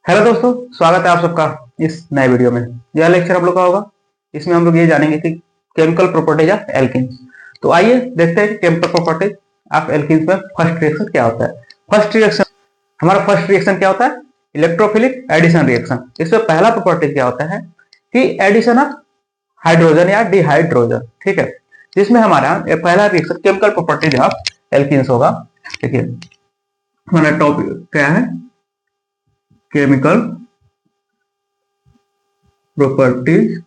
Hello दोस्तों, स्वागत है आप सबका इस नए वीडियो में। यह लेक्चर हम लोग का होगा। इसमें हम लोग ये जानेंगे कि केमिकल प्रॉपर्टीज ऑफ एल्कीन्स। तो आइए देखते हैं कि केमिकल प्रॉपर्टीज ऑफ एल्कीन्स में फर्स्ट रिएक्शन क्या होता है। फर्स्ट रिएक्शन क्या होता है? Electrophilic addition reaction. इसमें पहला प्रॉपर्टी क्या होता है कि एडिशन ऑफ हाइड्रोजन या डिहाइड्रोजन। ठीक है, जिसमें हमारा पहला reaction chemical properties of alkenes होगा। देखिए हमारा टॉपिक क्या है, केमिकल प्रॉपर्टीज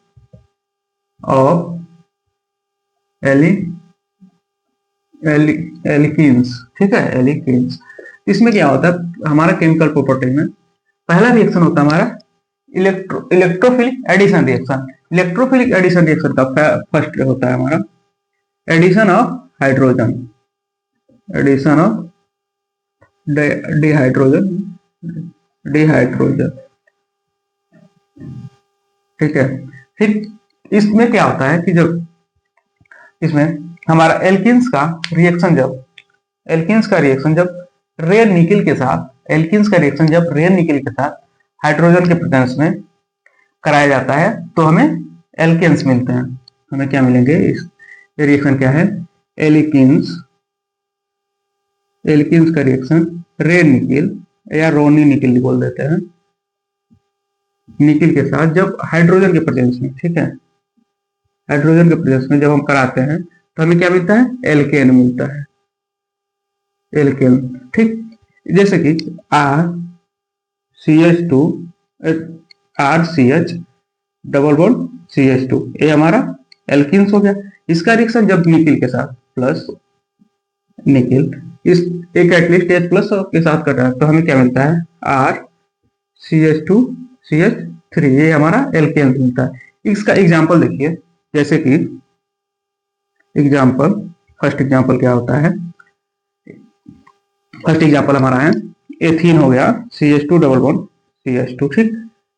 ऑफ एल्कीन्स। ठीक है, एल्कीन्स। इसमें क्या होता है हमारा केमिकल प्रॉपर्टी में पहला रिएक्शन होता है हमारा electrophilic addition reaction. Electrophilic addition reaction का फर्स्ट होता है हमारा addition of hydrogen, addition of dihydrogen, dihydrogen. ठीक है, फिर इसमें क्या होता है कि जब इसमें हमारा एल्किन्स का रिएक्शन जब रेयर निकिल के साथ एल्किन्स का रिएक्शन जब रेयर निकिल के साथ हाइड्रोजन के प्रेजेंस में कराया जाता है तो हमें एल्केन्स मिलते हैं। हमें क्या मिलेंगे? इस रिएक्शन क्या है? एल्किन्स का रिएक्शन रेयर निकिल या रोनी निकिल बोल देते हैं, निकिल के साथ जब हाइड्रोजन के प्रेजेंस में, ठीक है, हाइड्रोजन के प्रेजेंस में जब हम कराते हैं तो हमें क्या मिलता है? एल्केन मिलता है, एल्केन। ठीक, जैसे कि RCH2 RCH double bond CH2, ये हमारा एल्किन्स हो गया। इसका रिएक्शन जब निकिल के साथ प्लस निकिल इस एक एटलीस्ट H प्लस के साथ कर रहा है तो हमें क्या मिलता है? RCH2 CH3, ये हमारा एल्केन मिलता है। इसका एग्जाम्पल देखिए, जैसे कि फर्स्ट एग्जाम्पल क्या होता है? फर्स्ट एग्जाम्पल हमारा है एथीन हो गया, CH2 डबल बॉन्ड CH2, ठीक,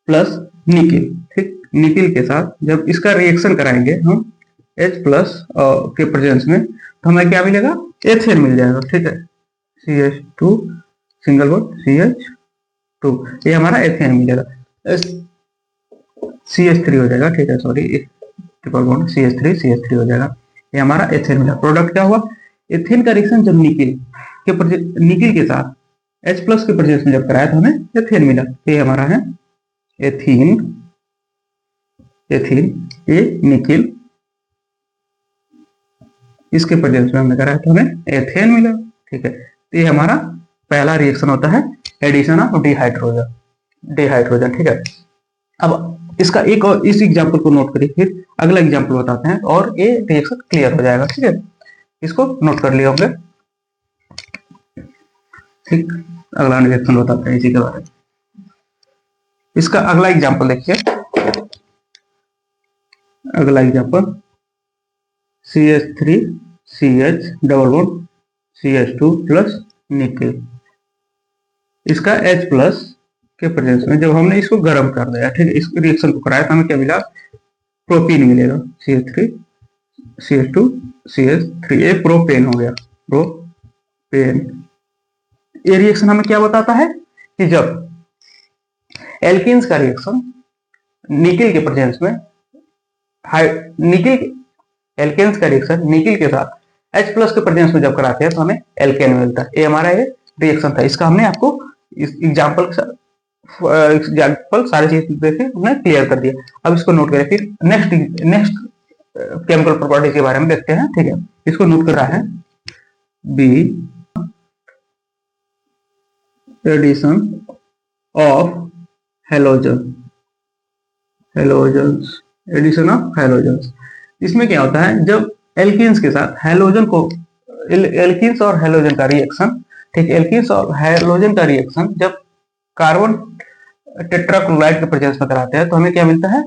प्लस निकिल। ठीक, निकिल के साथ जब इसका रिएक्शन कराएंगे हम H प्लस के प्रेजेंस में तो हमें क्या मिलेगा? एथेन मिल जाएगा। ठीक है, CH2 सिंगल बॉन्ड CH2, ये हमारा एथेन मिलेगा। CH3 हो जाएगा, ठीक है, सॉरी, ट्रिपल बॉन्ड CH3 हो जाएगा, ये हमारा एथेन मिला। प्रोडक्ट क्या हुआ? एथेन का रिएक्शन जब निकिल के साथ H प्लस के प्रेजेंस में जब कराया तो हमें एथेन मिला, ये हमारा है एथीन, ये निकिल, इसके प्रेजेंस में हमने कराया तो हमें एथेन मिला। ठीक है, तो ये हमारा पहला रिएक्शन होता है एडिशन ऑफ डिहाइड्रोजन। ठीक है, अब इसका एक और इस एग्जांपल को नोट करिए, फिर अगला एग्जांपल बताते हैं और ये रिएक्शन क्लियर हो जाएगा। ठीक है, इसको नोट कर लिए होंगे। ठीक, अगला रिएक्शन बताते हैं इसी के बारे में। इसका अगला एग्जांपल देखिए, अगला example CH3 CH double bond CH2 plus nickel. इसका H प्लस के प्रेजेंस में जब हमने इसको गर्म कर दिया, ठीक है, इस रिएक्शन को कराया तो हमें क्या मिला? प्रोपीन मिलेगा, CH3 CH2 CH3, ये प्रोपेन हो गया, प्रोपेन। ये रिएक्शन हमें क्या बताता है कि जब एल्किन्स का रिएक्शन निकिल के प्रेजेंस में एल्केन्स का रिएक्शन निकिल के साथ H प्लस के प्रेजेंस में जब कराते हैं तो हमें एल्केन मिलता है। ये हमारा ये रिएक्शन था। इसका हमने आपको इस एग्जांपल सारी चीज देखे हमने क्लियर कर दिया। अब इसको नोट करें, फिर नेक्स्ट केमिकल प्रॉपर्टी के बारे में देखते हैं। ठीक है, इसको नोट कर रहा है B addition of halogens, addition of halogens. इसमें क्या होता है? जब एल्कीन्स के साथ एल्कीन्स और हेलोजन का रिएक्शन, ठीक, एल्कीन्स और हेलोजन का रिएक्शन जब कार्बन टेट्राक्लोराइड के प्रेजेंस में कराते हैं तो हमें क्या मिलता है?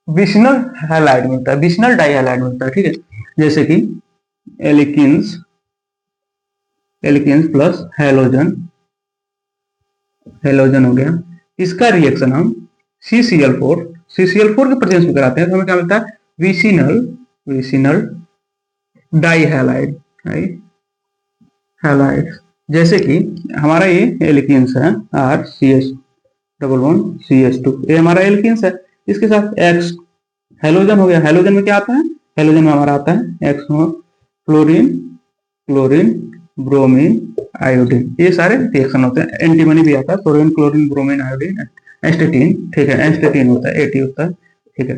विशनल हैलाइड मिलता है, विशनल डाइहैलाइड मिलता है। ठीक है, जैसे कि एल्कीन्स प्लस हेलोजन हो गया। इसका रिएक्शन हम CCl4 के प्रेजेंस में कराते हैं तो हमें क्या मिलता है? विसिनल डाइहैलाइड, जैसे कि हमारा ये एल्कीन्स है RCH डबल बॉन्ड CH2, ये हमारा एल्कीन्स है। इसके साथ X हेलोजन हो गया। हेलोजन में क्या आता है? हेलोजन में हमारा आता है X chlorine, chlorine, bromine, iodine, ये सारे रिएक्शन होते हैं। एंटीमनी भी आता है, chlorine, chlorine, bromine, iodine, astatine, ठीक है, एस्टेटीन होता है, AT होता है, ठीक है।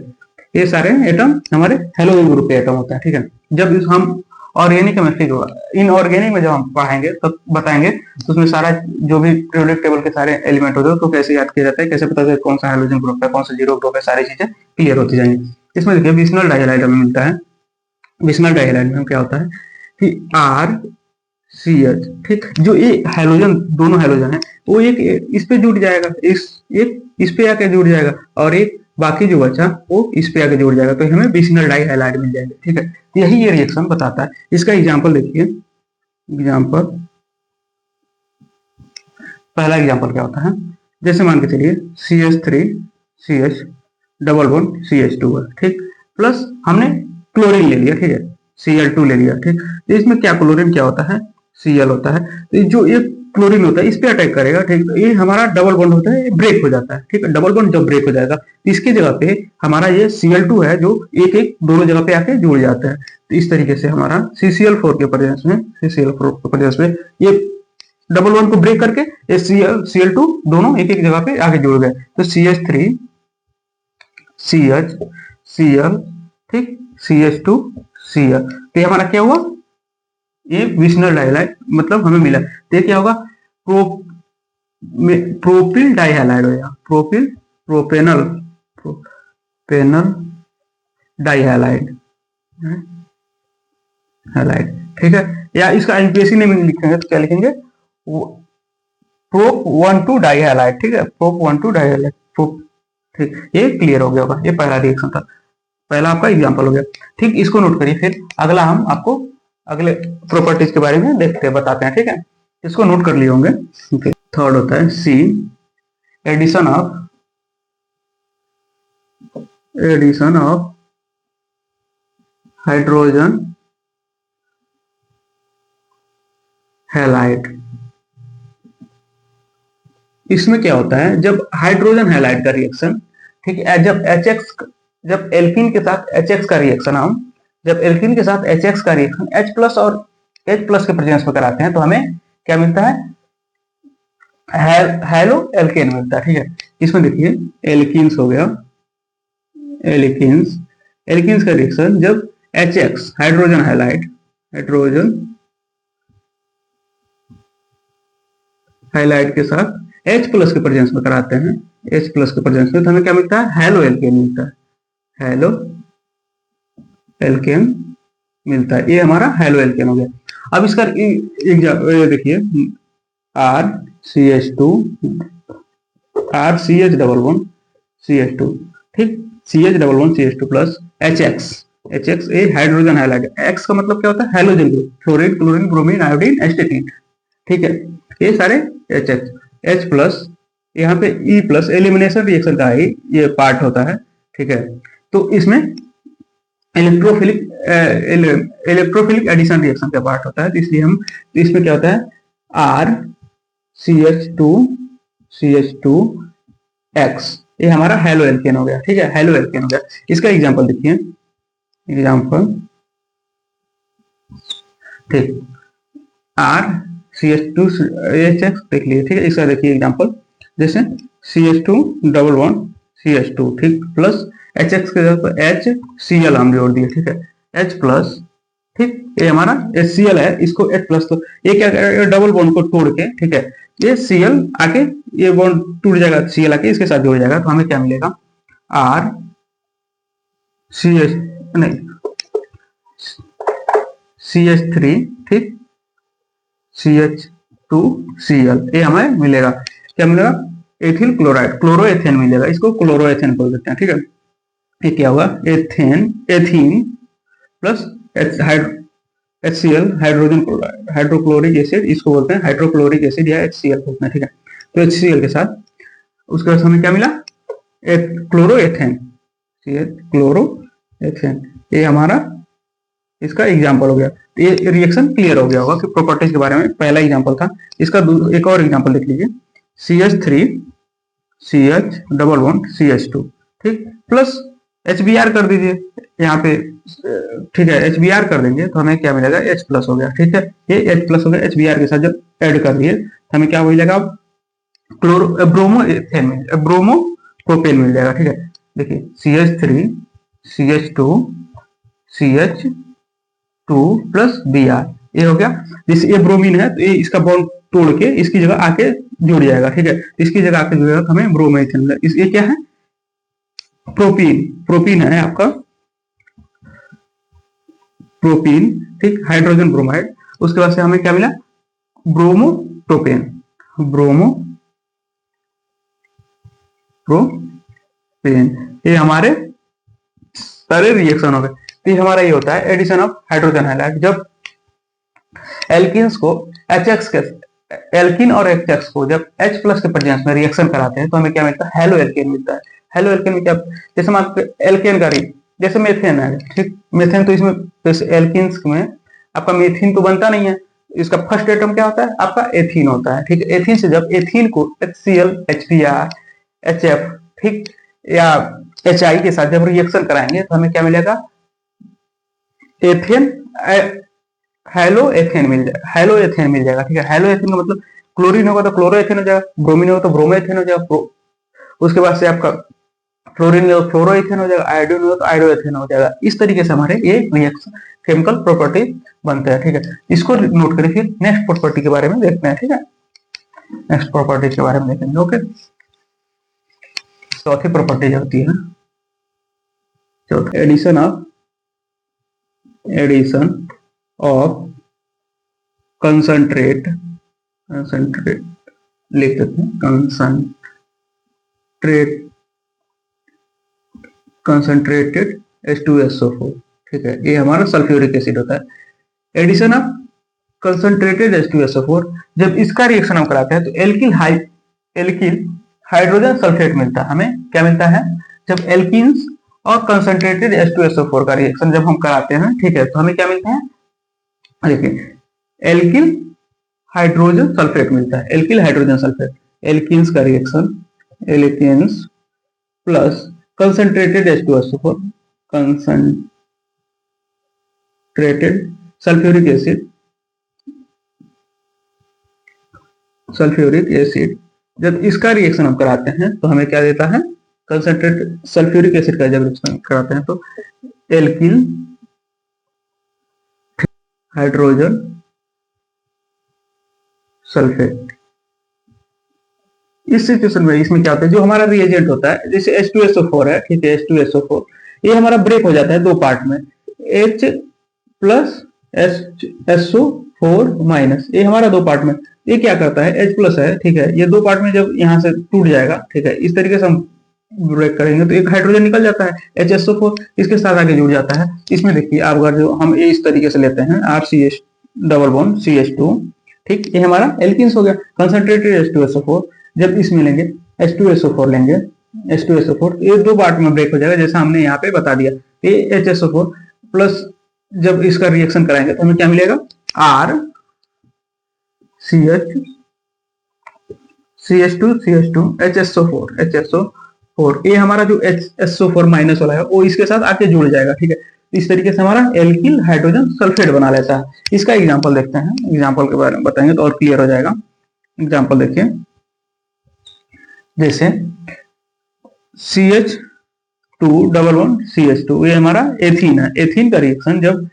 ये सारे एटम हमारे हेलोजन ग्रुप के एटम होते हैं, ठीक है। जब हम ऑर्गेनिक केमिस्ट्री को इनऑर्गेनिक में जब हम पढ़ाएंगे तब बताएंगे, तो उसमें सारा जो भी पीरियोडिक टेबल के सारे एलिमेंट होते हैं तो कैसे याद किया जाता है, कैसे पता चलता है कौन सा हाइड्रोजन ग्रुप है, कौन सा जीरो ग्रुप है, सारी चीजें क्लियर होती जाएंगी। इसमें देखिए विस्नल डाइहैलाइड हमें मिलता है। विस्नल डाइहैलाइड में क्या होता है कि RCH, ठीक, जो ये हाइड्रोजन, दोनों हाइड्रोजन है वो एक इस पे जुड़ जाएगा, इस पे आके जुड़ जाएगा, और एक बाकी जो बचा वो इस पे आके जुड़ जाएगा, तो हमें विस्नल डाइहैलाइड मिल जाएगा, ठीक है। यही ये रिएक्शन बताता है। इसका एग्जांपल देखिए। एग्जांपल, पहला एग्जांपल क्या होता है, जैसे मान के चलिए CH3CH डबल बॉन्ड CH2 है, ठीक, प्लस हमने क्लोरीन ले लिया, ठीक है, Cl2 ले लिया, ठीक। तो इसमें क्या क्लोरीन क्या होता है, Cl होता है। तो जो ये क्लोरीन होता है इस पे अटैक करेगा, ठीक, तो ये हमारा डबल बॉन्ड होता है, ब्रेक हो जाता है, ठीक है। डबल बॉन्ड जब ब्रेक हो जाएगा तो इसकी जगह पे हमारा ये Cl2 है जो एक एक दोनों जगह पे आके जुड़ जाता है। तो इस तरीके से हमारा CCl4 के प्रेजेंस में, CCl4 के प्रेजेंस में ये डबल बॉन्ड को ब्रेक करके ये Cl2 दोनों एक एक जगह पे आके जुड़ गए। तो CH3 CH Cl, ठीक, CH2 Cl, तो हमारा क्या हुआ, ये विस्नल डाइहैलाइड मतलब हमें मिला। तो क्या होगा, प्रोपिल डाइहैलाइड हो गया, प्रोपेनल डाइहैलाइड, ठीक है। या इसका यूपीएससी नेम लिखेंगे तो क्या लिखेंगे, प्रोप 1,2 डाइहैलाइड, ठीक है, प्रोप 1,2 डाइहैलाइड, प्रोप, ठीक। ये क्लियर हो गया होगा, ये पहला रिएक्शन था, पहला आपका एग्जांपल हो गया, ठीक। इसको नोट करिए। फिर अगला हम आपको अगले प्रॉपर्टीज के बारे में देखते बताते हैं, ठीक है। इसको नोट कर लिए होंगे। थर्ड होता है C, addition of hydrogen halide. इसमें क्या होता है, जब हाइड्रोजन हैलाइड का रिएक्शन, ठीक है, जब एल्कीन के साथ HX का रिएक्शन, हम जब एल्कीन के साथ HX का रिएक्शन H प्लस और H प्लस के प्रेजेंस में कराते हैं तो हमें क्या मिलता है, हैलो एल्केन मिलता है, ठीक है। इसमें देखिए एल्कीन्स हो गया, एल्कीन्स का रिएक्शन जब HX हाइड्रोजन हैलाइड के साथ H प्लस के प्रेजेंस में कराते हैं, H प्लस के प्रेजेंस में, तो हमें क्या मिलता है, हैलो एल्केन मिलता है, हैलो एल्केन मिलता है। ये हमारा हैलो एल्केन हो गया। अब इसका देखिए RCH डबल बॉन्ड CH2, ठीक, CH double bond CH2 plus HX a hydrogen halide, X का मतलब क्या होता है, halogen group, fluorine, chlorine, bromine, iodine, astatine, ठीक है, ये सारे H प्लस, यहाँ पे E प्लस एलिमिनेशन रिएक्शन का ही ये पार्ट होता है, ठीक है। तो इसमें इलेक्ट्रोफिलिक एडिशन रिएक्शन का पार्ट होता है, तो इसलिए हम, तो इसमें क्या होता है, RCH2X, ये हमारा हैलो एल्केन हो गया, ठीक है, हैलो एल्केन हो गया। इसका एग्जांपल देखिए, एग्जांपल, ठीक, RCH2HX देख लीजिए, ठीक है। इसका देखिए एग्जांपल, जैसे CH2 डबल बॉन्ड CH2, ठीक, प्लस HX के जगह पर HCl हम जोड़ दिए, ठीक है, H प्लस, ठीक, ये हमारा HCl है, इसको H प्लस, तो ये क्या करेगा, डबल बॉन्ड को तोड़ के, ठीक है, ये Cl आके, ये बॉन्ड टूट जाएगा, Cl आके इसके साथ जुड़ जाएगा, तो हमें क्या मिलेगा, CH3, ठीक, CH2Cl, ये हमें मिलेगा, क्या मिलेगा, एथिल क्लोराइड, क्लोरोएथेन मिलेगा, इसको क्लोरोएथेन बोल देते हैं, ठीक है। ये क्या हुआ, ethene plus HCl hydrogen chloride, hydrochloric acid, इसको बोलते हैं हाइड्रोक्लोरिक एसिड या HCl बोलते हैं, ठीक है। तो HCl के साथ उसके बाद हमें क्या मिला, क्लोरोएथेन, क्लोरोएथेन, ये हमारा इसका एग्जाम्पल हो गया। तो ये रिएक्शन क्लियर हो गया होगा कि प्रॉपर्टीज के बारे में, पहला एग्जाम्पल था। इसका एक और एग्जाम्पल देख लीजिए, CH3 CH double bond CH2, ठीक, प्लस HBr कर दीजिए यहाँ पे, ठीक है, HBr कर देंगे तो हमें क्या मिलेगा, H प्लस हो गया, ठीक है, ये H प्लस हो गया, HBr के साथ जब ऐड कर दिए तो हमें क्या मिलेगा, ब्रोमो एथेन में ब्रोमो प्रोपेन मिल जाएगा, ठीक है। देखिए CH3 CH2 CH2 plus Br, ये हो गया। जैसे ये ब्रोमीन है तो ये इसका बॉन्ड तोड़ के इसकी जगह आके जुड़ जाएगा, ठीक है, इसकी जगह आके जुड़ेगा तो हमें ब्रोमोएथेन मिलेगा। ये क्या है, प्रोपीन, प्रोपीन है आपका प्रोपीन, ठीक, हाइड्रोजन ब्रोमाइड, उसके बाद से हमें क्या मिला, ब्रोमोप्रोपेन, ब्रोमो प्रोपेन, ये हमारे सारे रिएक्शन हो गए। तो ये हमारा ये होता है एडिशन ऑफ हाइड्रोजन हैलाइड। जब एल्किन्स को HX के, एल्किन और HX को जब H प्लस के प्रेजेंस में रिएक्शन कराते हैं तो हमें क्या मिलता है, हेलो एल्केन मिलता है। हेलो एल्केन में क्या, जैसे हम आपके एल्केन का जैसे मेथेन है, ठीक, मेथेन तो इसमें जैसे एल्किन्स में आपका मेथिन तो बनता नहीं है, इसका फर्स्ट एटम क्या होता है, आपका एथीन होता है, ठीक, एथीन से जब एथीन को HCl HBr HF, ठीक, या HI के साथ जब रिएक्शन कराएंगे तो हमें क्या मिलेगा, एथेन, हेलो एथेन मिल जाएगा, हेलो एथेन मिल जाएगा, ठीक है। हेलो एथेन का मतलब क्लोरीन होगा तो क्लोरोएथेन हो जाएगा, ब्रोमीन होगा तो ब्रोमोएथेन हो जाएगा, उसके बाद से आपका फ्लोरीन हो तो फ्लोरोएथेन हो जाएगा, आयोडीन हो तो आयोडोएथेन हो जाएगा। इस तरीके से हमारे ये रिएक्शन केमिकल प्रॉपर्टी बनते हैं, ठीक है। इसको नोट करें, फिर नेक्स्ट प्रॉपर्टी के बारे में देखते हैं, ठीक है, नेक्स्ट प्रॉपर्टी के बारे में देखेंगे, ओके। चौथी प्रॉपर्टी जो होती है, चौथी एडिशन ऑफ कंसंट्रेट लिख देते हैं, कंसंट्रेटेड H2SO4, ठीक है, ये हमारा सल्फ्यूरिक एसिड होता है। एडिशन ऑफ कंसंट्रेटेड H2SO4, जब इसका रिएक्शन हम कराते हैं तो एल्किल हाइड्रोजन सल्फेट मिलता है। हमें क्या मिलता है, जब एल्किन्स और कंसंट्रेटेड H2SO4 का रिएक्शन जब हम कराते हैं, ठीक है, तो हमें क्या मिलता है, देखिए एल्किल हाइड्रोजन सल्फेट मिलता है, एल्किल हाइड्रोजन सल्फेट, एल्किन्स का reaction, alkenes plus concentrated H2SO4, concentrated sulphuric acid, जब इसका रिएक्शन हम कराते हैं तो हमें क्या देता है, कंसंट्रेटेड सल्फ्यूरिक एसिड का जब रिएक्शन कराते हैं तो एल्किल हाइड्रोजन सल्फेट। इस सिचुएशन में इसमें क्या होता है, जो हमारा रिएजेंट होता है, जैसे H2SO4 है, ठीक है, H2SO4 ये हमारा ब्रेक हो जाता है दो पार्ट में, H प्लस SO4 माइनस, ये हमारा दो पार्ट में, ये क्या करता है, H प्लस है, ठीक है, ये दो पार्ट में जब यहाँ से टूट जाएगा, ठीक है, इस तरीके से हम ब्रेक करेंगे तो एक हाइड्रोजन निकल जाता है, HSO4 इसके साथ आगे जुड़ जाता है। इसमें देखिए आप अगर जो हम ये इस तरीके से लेते हैं RCH डबल बॉन्ड CH2, ठीक, ये हमारा एल्किन्स हो गया, कंसंट्रेटेड H2SO4, जब इसमें लेंगे H2SO4 लेंगे, H2SO4 ये दो पार्ट में ब्रेक हो जाएगा जैसा हमने यहाँ पे बता दिया। ये HSO4 प्लस जब इसका रिएक्शन कराएंगे तो हमें क्या मिलेगा, CH2 HSO4, ये हमारा जो HSO4 माइनस वाला है वो इसके साथ आके जुड़ जाएगा, ठीक है। इस तरीके से हमारा एल्किल हाइड्रोजन सल्फेट बना लेता है। इसका एग्जांपल देखते हैं, एग्जांपल के बारे में बताएंगे तो और क्लियर हो जाएगा। एग्जांपल देखिए, जैसे CH2 डबल बॉन्ड CH2, ये हमारा एथीन है, एथीन का रिएक्शन जब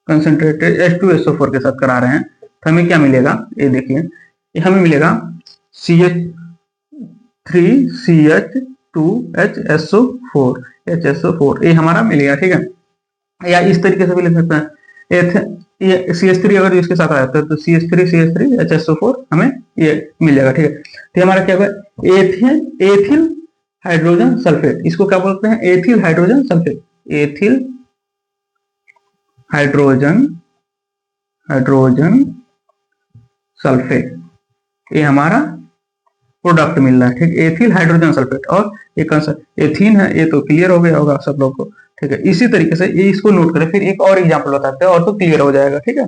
कंसंट्रेटेड H2SO4 के साथ करा रहे हैं तो हमें क्या मिलेगा, ये देखिए, ये हमें मिलेगा CH3CH2HSO4, ये हमारा मिलेगा, ठीक है। या इस तरीके से भी लिख सकते हैं, ये CH3 अगर इसके साथ आ जाता है तो CH3HSO4 हमें ये मिल जाएगा, ठीक है। तो हमारा क्या होगा, एथिल हाइड्रोजन सल्फेट, इसको क्या बोलते हैं, ethyl hydrogen sulphate, ethyl hydrogen sulphate, ये हमारा प्रोडक्ट मिल रहा है, ठीक, एथिल हाइड्रोजन सल्फेट। और एक एथीन है, ये तो क्लियर हो गया होगा सब लोग को, ठीक है। इसी तरीके से ये इसको नोट करें, फिर एक और एग्जांपल बताते हैं और तो क्लियर हो जाएगा, ठीक है,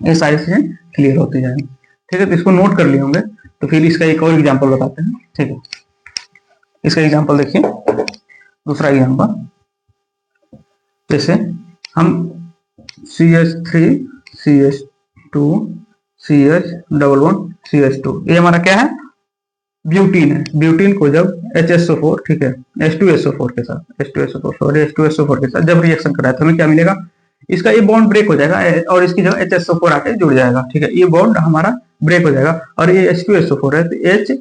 ये सारी चीजें क्लियर होती जाएंगी, ठीक है, तो इसको नोट कर लिए होंगे। तो फिर इसका एक और एग्जांपल बताते हैं, ठीक है। इसका एग्जांपल देखिए, दूसरा एग्जांपल, जैसे हम CH3 CH2 CH11 CH2, ये हमारा क्या है, ब्यूटीन है। ब्यूटीन को जब HSO4, ठीक है, H2SO4 के साथ H2SO4 के साथ जब रिएक्शन कराए तो हमें क्या मिलेगा, इसका ये बॉन्ड ब्रेक हो जाएगा और इसकी जगह HSO4 आके जुड़ जाएगा, ठीक है। ये बॉन्ड हमारा ब्रेक हो जाएगा और ये H2SO4 है, तो H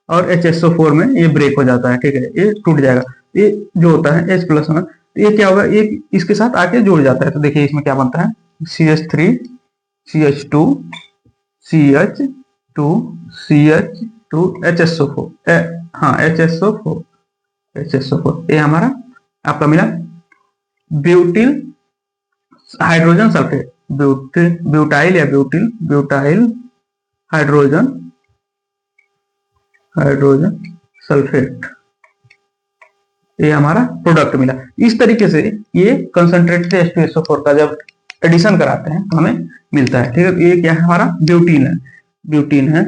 और HSO4 में ये ब्रेक हो जाता है, ठीक है, ये टूट जाएगा। ये जो होता है H+ में, तो ये क्या होगा, ये इसके साथ आके जुड़ जाता है। तो देखिए इसमें क्या बनता है, CH3 CH2 CH2 CH2 HSO4, हाँ HSO4 ये हमारा आपका मिला ब्यूटिल हाइड्रोजन सल्फेट, ब्यूटाइल या ब्यूटाइल हाइड्रोजन सल्फेट, ये हमारा प्रोडक्ट मिला। इस तरीके से ये कंसंट्रेटेड H2SO4 का जब एडिशन कराते हैं तो हमें मिलता है, ठीक है। ये क्या है, हमारा ब्यूटीन है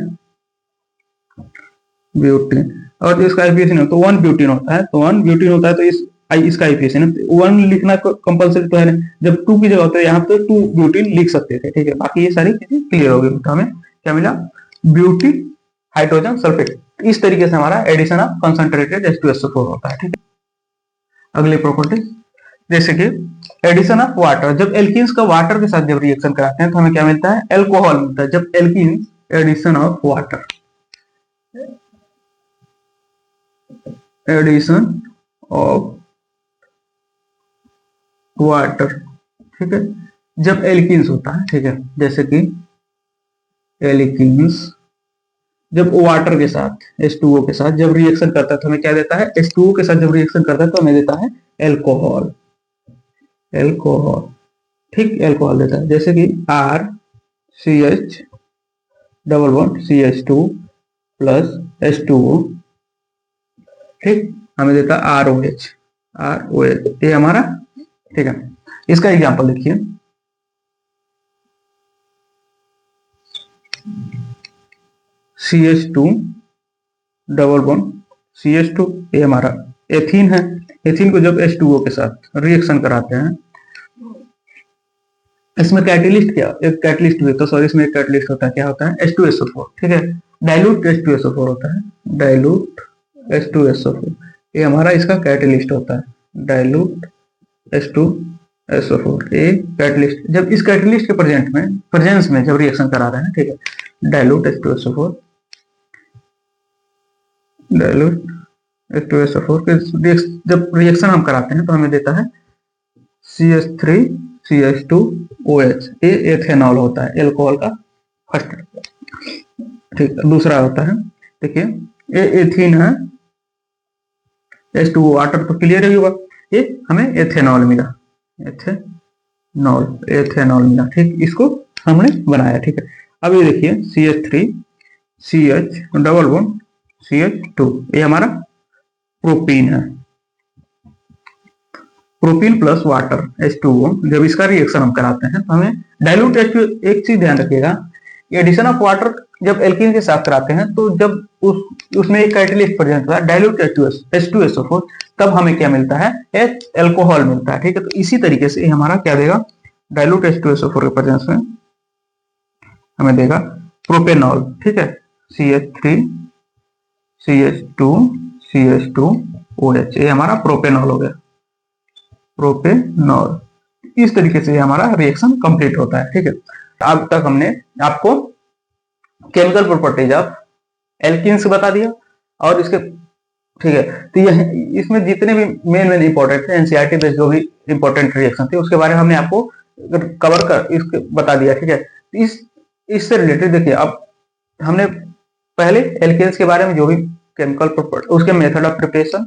और इसका आईपीएस तो 1 ब्यूटीन होता है, तो 1 ब्यूटीन होता है, तो इसका आईपीएस है ना, 1 लिखना कंपलसरी तो है ना, जब 2 की जगह होता है यहाँ पे 2 ब्यूटीन लिख सकते थे, ठीक है। बाकी ये सारी चीजें क्लियर हो गई। तो हमें क्या मिला, ब्यूटिल हाइड्रोजन सल्फेट। इस तरीके से हमारा एडिशन ऑफ कंसंट्रेटेड H2SO4 होता है, ठीक है। अगली प्रॉपर्टी, जैसे कि एडिशन ऑफ वाटर, जब एल्कीन्स का वाटर के साथ जब रिएक्शन कराते हैं तो हमें क्या मिलता है, एल्कोहल मिलता है। जब एल्कीन्स एडिशन ऑफ वाटर ठीक है, जब एल्कीन्स होता है, ठीक है, जैसे कि एल्कीन्स जब वाटर के साथ H2O के साथ जब रिएक्शन करता है तो हमें क्या देता है, H2O के साथ जब रिएक्शन करता है तो हमें देता है एल्कोहल, ठीक, एल्कोहल देता है। जैसे कि RCH11CH2 प्लस H2O, ठीक, हमें देता है ROH, ये हमारा, ठीक है। इसका एग्जांपल देखिए, CH2 ये हमारा एथीन है। एथीन को जब H2O के साथ रिएक्शन कराते हैं, इसमें कैटलिस्ट क्या, एक कैटलिस्ट भी, तो सॉरी इसमें एक कैटलिस्ट होता है, क्या होता है, H2SO4, ठीक है, डाइल्यूट H2SO4 होता है, डाइल्यूट H2SO4, ये हमारा इसका कैटलिस्ट होता है, डाइल्यूट H2SO4, ये कैटलिस्ट। जब इस कैटलिस्ट के प्रेजेंस में जब रिएक्शन करा रहे हैं, ठीक है, डाइल्यूट H2SO4 के जब रिएक्शन हम कराते हैं तो हमें देता है CH3 CH2OH, ये एथेनॉल होता है, एल्कोहल का फर्स्ट, ठीक है। दूसरा होता है, देखिए ये एथीन है, H2O वाटर तो क्लियर ही होगा, ये हमें एथेनॉल मिला, एथेनॉल मिला, ठीक, इसको हमने बनाया, ठीक है। अब ये देखिए CH3 CH11CH2, ये हमारा प्रोपीन है, प्रोपीन प्लस वाटर H2O, जब इसका रिएक्शन हम कराते हैं तो हमें डाइल्यूट H2, एक चीज ध्यान रखिएगा, एडिशन ऑफ वाटर जब एल्कीन के साथ कराते हैं तो जब उसमें एक कैटलिस्ट प्रेजेंट होता है, डाइल्यूट H2SO4, तब हमें क्या मिलता है, एल्कोहल मिलता है, ठीक है। तो इसी तरीके से हमारा क्या देगा, डाइल्यूट H2SO4 के प्रेजेंस में हमें देगा प्रोपेनॉल, ठीक है, CH3 CH2OH, ये हमारा प्रोपेनॉल हो गया, प्रोपेनॉल। इस तरीके से हमारा रिएक्शन कंप्लीट होता है, ठीक है। अब तक हमने आपको केमिकल प्रॉपर्टीज ऑफ एल्कीन्स बता दिया और इसके, ठीक है, तो ये इसमें जितने भी मेन इंपॉर्टेंट थे एनसीईआरटी बेस्ड जो भी इंपॉर्टेंट रिएक्शन थे उसके बारे में हमने आपको कवर कर इसके बता दिया, ठीक है। इससे रिलेटेड देखिए, अब हमने पहले एल्कीन्स के बारे में जो भी केमिकल प्रॉपर्टी, उसके method of preparation,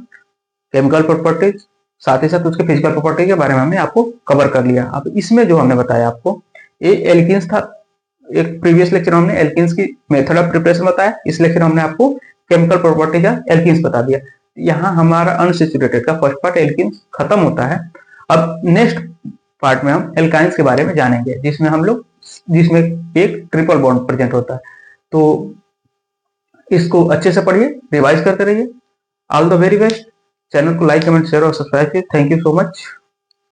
chemical properties, साथ ही साथ उसके फिजिकल प्रॉपर्टी के बारे में हमने आपको कवर कर लिया। अब इसमें जो हमने बताया आपको, ये एल्कीन्स था, एक प्रीवियस लेक्चर में हमने एल्कीन्स की मेथड ऑफ प्रिपरेशन बताया, इस लेक्चर में हमने आपको केमिकल प्रॉपर्टीज ऑफ एल्कीन्स बता दिया। यहाँ हमारा अनसैचुरेटेड का फर्स्ट पार्ट एल्कीन्स खत्म होता है। अब नेक्स्ट पार्ट में हम एल्काइंस के बारे में जानेंगे, जिसमें एक ट्रिपल बॉन्ड प्रेजेंट होता है। तो इसको अच्छे से पढ़िए, रिवाइज करते रहिए। All the very best. Channel को लाइक, कमेंट, शेयर और सब्सक्राइब कीजिए। Thank you so much.